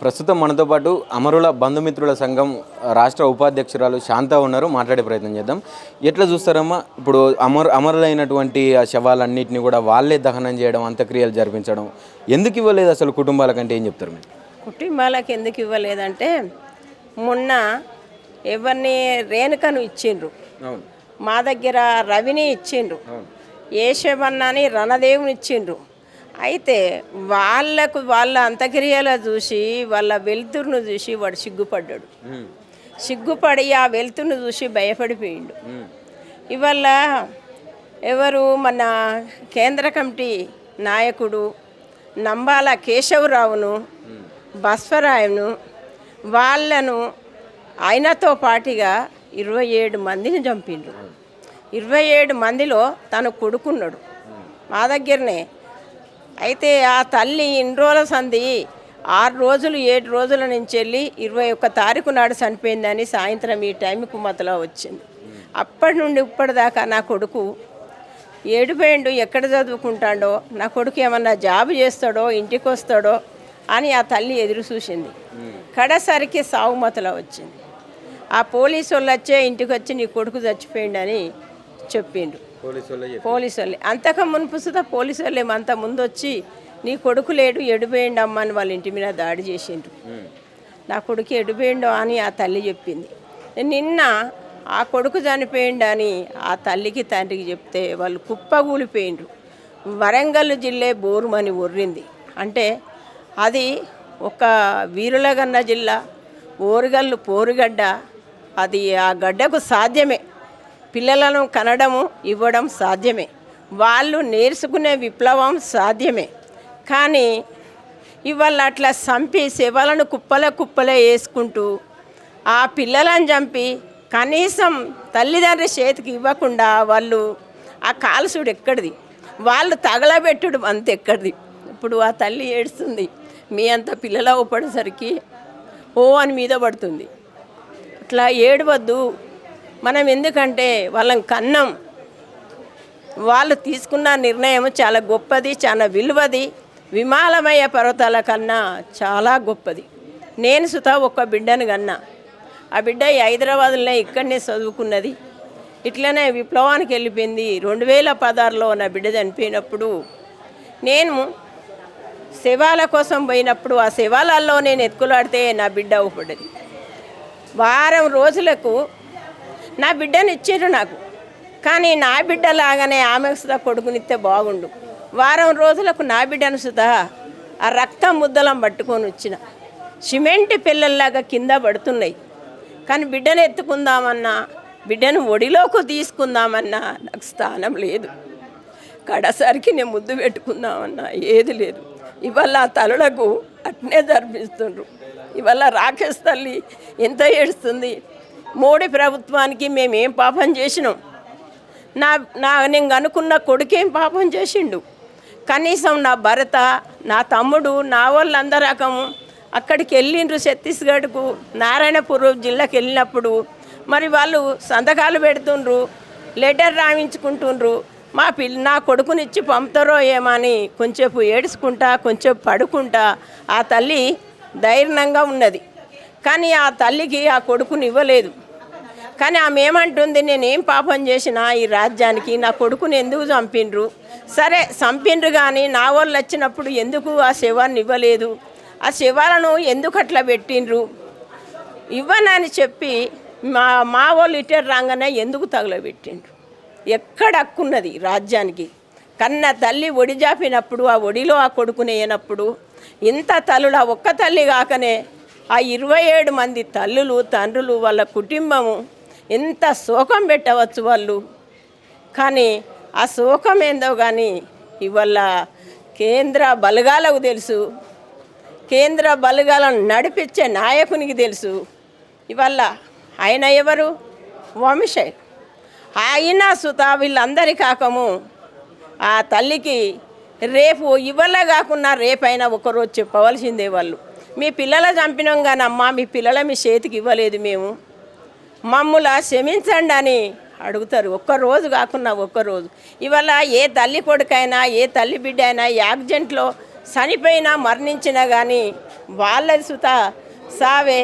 ప్రస్తుతం మనతో పాటు అమరుల బంధుమిత్రుల సంఘం రాష్ట్ర ఉపాధ్యక్షురాలు శాంత ఉన్నారు. మాట్లాడే ప్రయత్నం చేద్దాం. ఎట్లా చూస్తారమ్మా, ఇప్పుడు అమరులైనటువంటి ఆ శవాలన్నింటినీ కూడా వాళ్ళే దహనం చేయడం, అంత్యక్రియలు జరిపించడం ఎందుకు ఇవ్వలేదు అసలు కుటుంబాలకంటే ఏం చెప్తారు మీరు? కుటుంబాలకు ఎందుకు ఇవ్వలేదంటే, మొన్న ఎవరిని రేణుకను ఇచ్చిండ్రు, మా దగ్గర రవిని ఇచ్చిండ్రు, ఏషవన్నని రణదేవుని ఇచ్చిండ్రు. అయితే వాళ్ళ అంత్యక్రియలు చూసి, వాళ్ళ వెలుతురును చూసి వాడు సిగ్గుపడ్డాడు. సిగ్గుపడి ఆ వెలుతురును చూసి భయపడిపోయిండు. ఇవాళ ఎవరు మన కేంద్ర కమిటీ నాయకుడు నంబాల కేశవరావును, బస్వరాయును, వాళ్ళను ఆయనతో పాటుగా 27 మందిని చంపిండు. 27 మందిలో తను కొడుకున్నాడు మా దగ్గరనే. అయితే ఆ తల్లి ఇన్ని రోజుల సంధి 6 రోజులు 7 రోజుల నుంచి వెళ్ళి 21 తారీఖు నాడు చనిపోయిందని సాయంత్రం ఈ టైంకు మొదలు వచ్చింది. అప్పటి నుండి ఇప్పటిదాకా నా కొడుకు ఏడిపోయిండు, ఎక్కడ చదువుకుంటాడో, నా కొడుకు ఏమన్నా జాబు చేస్తాడో, ఇంటికి వస్తాడో అని ఆ తల్లి ఎదురు చూసింది. కడసరికి సావు మొదలు వచ్చింది. ఆ పోలీసు వాళ్ళు వచ్చే ఇంటికి వచ్చి నీ కొడుకు చచ్చిపోయిండని చెప్పిండు. పోలీసు వాళ్ళే అంతకు మునుపు సుధా పోలీసు వాళ్ళు ఏమంత ముందు వచ్చి నీ కొడుకు లేడు, ఎడిపోయిండు అమ్మ అని వాళ్ళ ఇంటి మీద దాడి చేసిండ్రు. నా కొడుకు ఎడిపోయిండో అని ఆ తల్లి చెప్పింది. నిన్న ఆ కొడుకు చనిపోయిండని ఆ తల్లికి తండ్రికి చెప్తే వాళ్ళు కుప్పగూలిపోయిండ్రు. వరంగల్ జిల్లా బోరుమని ఒర్రింది. అంటే అది ఒక వీరులగన్న జిల్లా, ఓరుగల్లు పోరుగడ్డ. అది ఆ గడ్డకు సాధ్యమే, పిల్లలను కనడము ఇవ్వడం సాధ్యమే, వాళ్ళు నేర్చుకునే విప్లవం సాధ్యమే. కానీ ఇవాళ అట్లా చంపి శవాలను కుప్పలే వేసుకుంటూ ఆ పిల్లలను చంపి కనీసం తల్లిదండ్రి చేతికి ఇవ్వకుండా వాళ్ళు ఆ కాల్సుడు ఎక్కడిది, వాళ్ళు తగలబెట్టుడు అంత ఎక్కడిది. ఇప్పుడు ఆ తల్లి ఏడుస్తుంది, మీ అంత పిల్లలు పడేసరికి ఓ అని మీద పడుతుంది. అట్లా ఏడవద్దు మనం, ఎందుకంటే వాళ్ళని కన్నం. వాళ్ళు తీసుకున్న నిర్ణయం చాలా గొప్పది, చాలా విలువది, విమాలమయ పర్వతాల కన్నా చాలా గొప్పది. నేను సుతా ఒక బిడ్డను కన్నా, ఆ బిడ్డ హైదరాబాద్లోనే ఇక్కడనే చదువుకున్నది. ఇట్లనే విప్లవానికి వెళ్ళిపోయింది. 2016లో నా బిడ్డ చనిపోయినప్పుడు నేను శవాల కోసం పోయినప్పుడు ఆ శవాలలో నేను ఎత్తుకులాడితే నా బిడ్డ ఊపడ్డది. వారం రోజులకు నా బిడ్డను ఇచ్చారు నాకు, కానీ నా బిడ్డలాగానే ఆమెకు సుధా కొడుకునిస్తే బాగుండు. వారం రోజులకు నా బిడ్డను సుధా ఆ రక్తం ముద్దలం పట్టుకొని వచ్చిన, సిమెంట్ పిల్లల్లాగా కింద పడుతున్నాయి. కానీ బిడ్డను ఎత్తుకుందామన్నా, బిడ్డను ఒడిలోకి తీసుకుందామన్నా నాకు స్థానం లేదు. కడసరికి నేను ముద్దు పెట్టుకుందామన్నా ఏది లేదు. ఇవాళ ఆ తలలకు అట్నే జరిపిస్తుండ్రు. ఇవాళ రాకేష్ తల్లి ఎంత ఏడుస్తుంది. మోడీ ప్రభుత్వానికి మేమేం పాపం చేసినాం? నేను అనుకున్న కొడుకేం పాపం చేసిండు? కనీసం నా భర్త, నా తమ్ముడు, నా వాళ్ళందరూ రకము అక్కడికి వెళ్ళిండ్రు. ఛత్తీస్గఢ్కు నారాయణపూర్ జిల్లాకి వెళ్ళినప్పుడు మరి వాళ్ళు సంతకాలు పెడుతుండ్రు, లెటర్ రాయించుకుంటుండ్రు. నా కొడుకునిచ్చి పంపుతారో ఏమని కొంచెంసేపు ఏడుచుకుంటా, కొంచెం పడుకుంటా ఆ తల్లి ధైర్యంగా ఉన్నది. కానీ ఆ తల్లికి ఆ కొడుకుని ఇవ్వలేదు. కానీ ఆమె ఏమంటుంది, నేనేం పాపం చేసినా ఈ రాజ్యానికి నా కొడుకుని ఎందుకు చంపిండ్రు? సరే చంపిండ్రు, కానీ నా వాళ్ళు వచ్చినప్పుడు ఎందుకు ఆ శవాన్ని ఇవ్వలేదు? ఆ శవాలను ఎందుకు అట్లా పెట్టిండ్రు? ఇవ్వనని చెప్పి మా వాళ్ళు ఇటే రాగానే ఎందుకు తగలబెట్టిండ్రు? ఎక్కడ హక్కున్నది రాజ్యానికి? కన్న తల్లి ఒడి జాపినప్పుడు, ఆ ఒడిలో ఆ కొడుకుని వేయనప్పుడు ఇంత తల్లులు, ఆ ఒక్క తల్లి కాకనే ఆ 27 మంది తల్లులు, తండ్రులు, వాళ్ళ కుటుంబము ఎంత శోకం పెట్టవచ్చు వాళ్ళు. కానీ ఆ శోకం ఏందో కానీ ఇవాళ కేంద్ర బలగాలకు తెలుసు, కేంద్ర బలగాలను నడిపించే నాయకునికి తెలుసు. ఇవాళ ఆయన ఎవరు? వంశీ. ఆయన సుత వీళ్ళందరి కాకము ఆ తల్లికి రేపు ఇవాళ కాకున్నా రేపైనా ఒకరోజు చెప్పవలసిందే. వాళ్ళు మీ పిల్లల చంపినాం కానీ అమ్మ, మీ పిల్లల మీ చేతికి ఇవ్వలేదు, మేము మమ్ముల క్షమించండి అని అడుగుతారు. ఒక్కరోజు కాకున్నా ఒక్కరోజు. ఇవాళ ఏ తల్లి కొడుకైనా, ఏ తల్లి బిడ్డ అయినా యాక్సిడెంట్లో చనిపోయినా మరణించినా కానీ వాళ్ళది సుత సావే.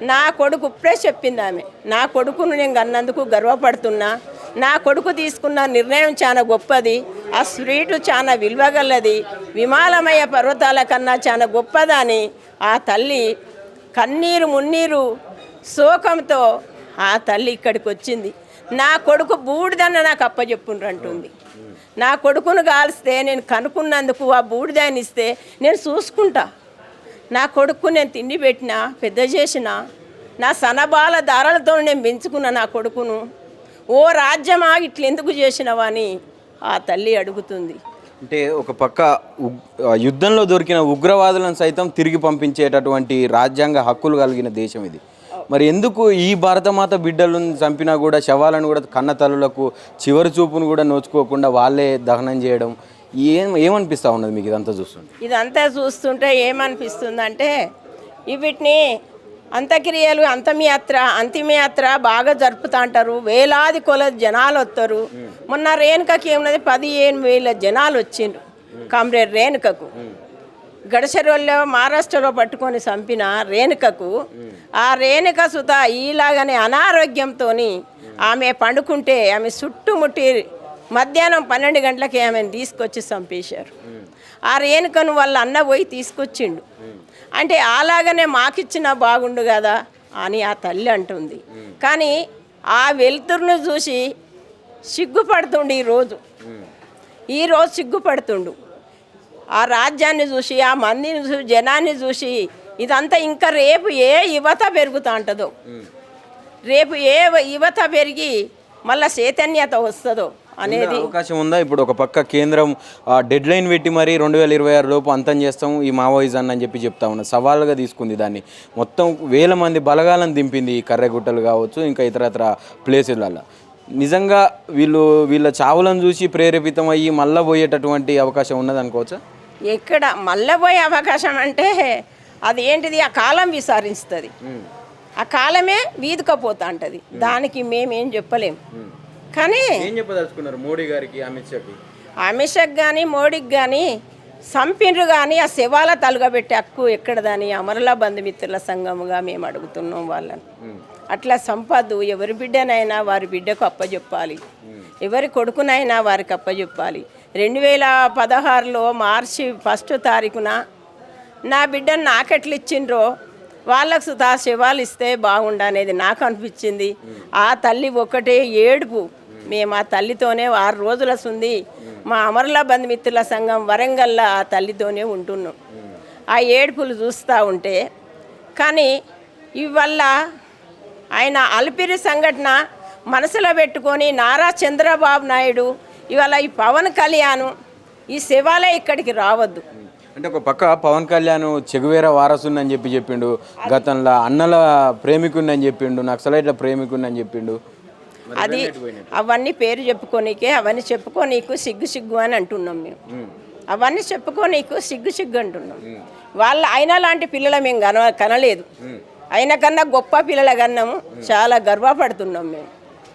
నా కొడుకు ఇప్పుడే చెప్పింది ఆమె, నా కొడుకును నేను అన్నందుకు గర్వపడుతున్నా, నా కొడుకు తీసుకున్న నిర్ణయం చాలా గొప్పది, ఆ స్వీటు చాలా విలువగలది, విమాలమయ పర్వతాల కన్నా చాలా గొప్పదని ఆ తల్లి కన్నీరు మున్నీరు శోకంతో ఆ తల్లి ఇక్కడికి వచ్చింది. నా కొడుకు బూడిదన్న నాకు అప్పచెప్పుండ్రు అంటుంది. నా కొడుకును కాల్స్తే నేను కనుక్కున్నందుకు ఆ బూడిదాన్ని ఇస్తే నేను చూసుకుంటా. నా కొడుకు నేను తిండి పెట్టినా, పెద్ద చేసిన, నా సనబాల దారాలతో నేను పెంచుకున్న నా కొడుకును, ఓ రాజ్యమా ఇట్లా ఎందుకు చేసినవా అని ఆ తల్లి అడుగుతుంది. అంటే ఒక పక్క యుద్ధంలో దొరికిన ఉగ్రవాదులను సైతం తిరిగి పంపించేటటువంటి రాజ్యాంగ హక్కులు కలిగిన దేశం ఇది. మరి ఎందుకు ఈ భారతమాత బిడ్డలను చంపినా కూడా శవాలను కూడా కన్న తల్లులకు చివరి చూపును కూడా నోచుకోకుండా వాళ్ళే దహనం చేయడం ఏమనిపిస్తూ ఉన్నది మీకు ఇదంతా చూస్తుంటే? ఇదంతా చూస్తుంటే ఏమనిపిస్తుందంటే వీటిని అంత్యక్రియలు అంతిమయాత్ర బాగా జరుపుతా అంటారు. వేలాది కొలది జనాలు వస్తారు. మొన్న రేణుకకి ఏమున్నది 15,000 జనాలు వచ్చిండ్రు కామ్రేడ్ రేణుకకు. గడసరోల్లో మహారాష్ట్రలో పట్టుకొని చంపిన రేణుకకు, ఆ రేణుక సుత ఈలాగానే అనారోగ్యంతో ఆమె పండుకుంటే ఆమె చుట్టుముట్టి మధ్యాహ్నం 12 గంటలకి ఆమెను తీసుకొచ్చి చంపేశారు. ఆ రేణుకను వాళ్ళ అన్న పోయి తీసుకొచ్చిండు. అంటే అలాగనే మాకిచ్చినా బాగుండు కదా అని ఆ తల్లి అంటుంది. కానీ ఆ వెలుతురును చూసి సిగ్గుపడుతుండు ఈరోజు సిగ్గుపడుతుండు. ఆ రాజ్యాన్ని చూసి, ఆ మందిని చూసి, జనాన్ని చూసి ఇదంతా ఇంకా రేపు ఏ యువత పెరుగుతూ ఉంటుందో, రేపు ఏ యువత పెరిగి మళ్ళీ చైతన్యత వస్తుందో అనేది అవకాశం ఉందా? ఇప్పుడు ఒక పక్క కేంద్రం డెడ్ లైన్ పెట్టి మరి 2026 లోపు అంతం చేస్తాం ఈ మావోయిజం అని చెప్తా ఉన్నా, సవాలుగా తీసుకుంది దాన్ని. మొత్తం వేల మంది బలగాలను దింపింది ఈ కర్రెగుట్టలు కావచ్చు, ఇంకా ఇతరత్ర ప్లేసులలో. నిజంగా వీళ్ళ చావులను చూసి ప్రేరేపితం అయ్యి మళ్ళీ పోయేటటువంటి అవకాశం ఉన్నది అనుకోవచ్చా? ఎక్కడ మళ్ళీ పోయే అవకాశం అంటే అది ఏంటిది, ఆ కాలం విసారిస్తుంది. ఆ కాలమే వీదుకపోతా ఉంటుంది. దానికి మేమేం చెప్పలేము. కానీ ఏం చెప్పదలుచుకున్నారు మోడీ గారికి, అమిత్ షాకి కానీ మోడీకి కానీ సంపిండ్రు కానీ ఆ శవాల తలుగబెట్టే హక్కు ఎక్కడదని అమరుల బంధుమిత్రుల సంఘముగా మేము అడుగుతున్నాం వాళ్ళని. అట్లా సంపదు ఎవరి బిడ్డనైనా వారి బిడ్డకు అప్పచెప్పాలి, ఎవరి కొడుకునైనా వారికి అప్పచెప్పాలి. 2016లో మార్చి 1 తారీఖున నా బిడ్డను నాకెట్లు ఇచ్చిండ్రో వాళ్ళకు సుతా శవాలు ఇస్తే బాగుండనేది నాకు అనిపించింది. ఆ తల్లి ఒకటే ఏడుపు. మేము ఆ తల్లితోనే 6 రోజుల సుంది మా అమరుల బంధుమిత్రుల సంఘం వరంగల్లో ఆ తల్లితోనే ఉంటున్నాం. ఆ ఏడుపులు చూస్తూ ఉంటే కానీ ఇవల్ల ఆయన అల్పిరి సంఘటన మనసులో పెట్టుకొని నారా చంద్రబాబు నాయుడు ఇవాళ ఈ పవన్ కళ్యాణ్ ఈ శివాలే ఇక్కడికి రావద్దు. అంటే ఒక పక్క పవన్ కళ్యాణ్ చెగువేర వారసుని చెప్పిండు, గతంలో అన్నల ప్రేమికుని చెప్పిండు, నక్సలైట్ల ప్రేమికుని చెప్పిండు. అది అవన్నీ పేరు చెప్పుకోనీకే, అవన్నీ చెప్పుకోనీకు సిగ్గు అని అంటున్నాం మేము. అవన్నీ చెప్పుకోనీకు సిగ్గు అంటున్నాం. ఆయన లాంటి పిల్లల మేము కనలేదు. ఆయన కన్నా గొప్ప పిల్లల కన్నాము. చాలా గర్వపడుతున్నాం మేము.